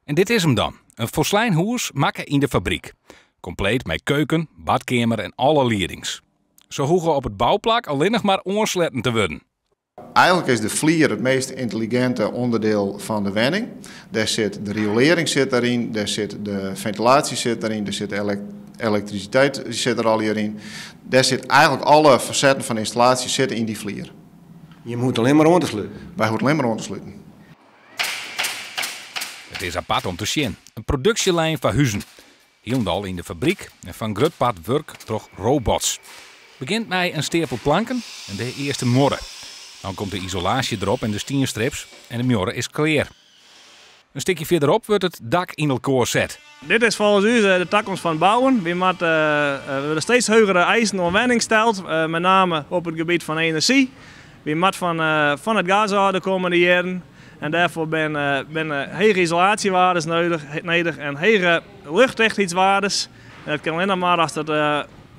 En dit is hem dan. Een Voslijn-hûs maken in de fabriek. Compleet met keuken, badkamer en alle leidings. Ze hoeven op het bouwplak alleen nog maar aansletten te worden. Eigenlijk is de vlier het meest intelligente onderdeel van de wenning. Daar zit de riolering zit daarin, daar zit de ventilatie zit daarin, daar zit de elektriciteit zit er al hierin. Daar zit eigenlijk alle facetten van de installatie zitten in die vlier. Je moet alleen maar ondersluiten. Wij hoeven alleen maar ondersluiten. Het is apart om te zien. Een productielijn van huizen. Hielendal in de fabriek en van grutpad werk door robots. Begint met een stapel planken en de eerste morren. Dan komt de isolatie erop en de stienstrips en de morren is klaar. Een stukje verderop wordt het dak in elkaar zet. Dit is volgens u de toekomst van bouwen. We willen steeds hogere eisen aan wenning stelt, met name op het gebied van energie. We moeten van het gas houden de komende jaren. En daarvoor ben hoge isolatiewaardes nodig en hoge luchtdichtheidswaardes. Dat kan alleen nog maar als dat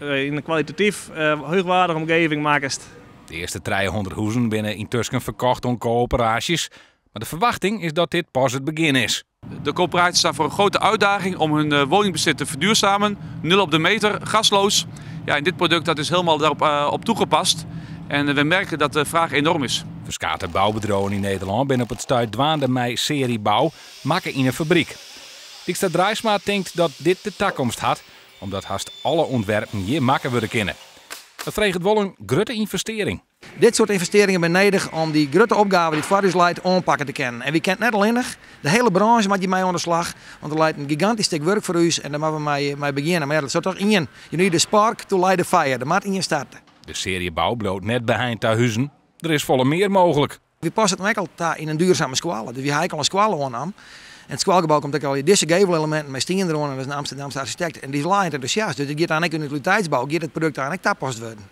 in een kwalitatief hoogwaardige omgeving maakt. De eerste 300 huizen binnen intussen verkocht aan coöperaties. Maar de verwachting is dat dit pas het begin is. De coöperaties staan voor een grote uitdaging om hun woningbezit te verduurzamen. 0 op de meter, gasloos. Ja, en dit product dat is helemaal daarop op toegepast. En we merken dat de vraag enorm is. Verschillende bouwbedrijven in Nederland zijn op het stuit dwaande met seriebouw maken in een fabriek. Dijkstra Drijsma denkt dat dit de toekomst had, omdat haast alle ontwerpen hier maken worden kennen. Dat vreegt wel een grote investering. Dit soort investeringen zijn nodig om die grote opgave die het voor ons leidt aanpakken te kennen. En we kennen net alleen nog, de hele branche moet je mee aan de slag. Want er leidt een gigantisch stuk werk voor ons en daar moeten we mee beginnen. Maar ja, dat zit toch in. You need a spark to light the fire. Dat moet in je starten. De seriebouw bloot net behind de huizen. Er is volle meer mogelijk. We passen het ook in een duurzame squale. Dus we hebben al een squale aan. En het squalgebouw komt ook al je deze gevelelementen met stien eronder. Dat is een Amsterdamse architect. En die is laaiend enthousiast. Dus het gaat aan in de utiliteitsbouw, gaat het product aan toepast worden.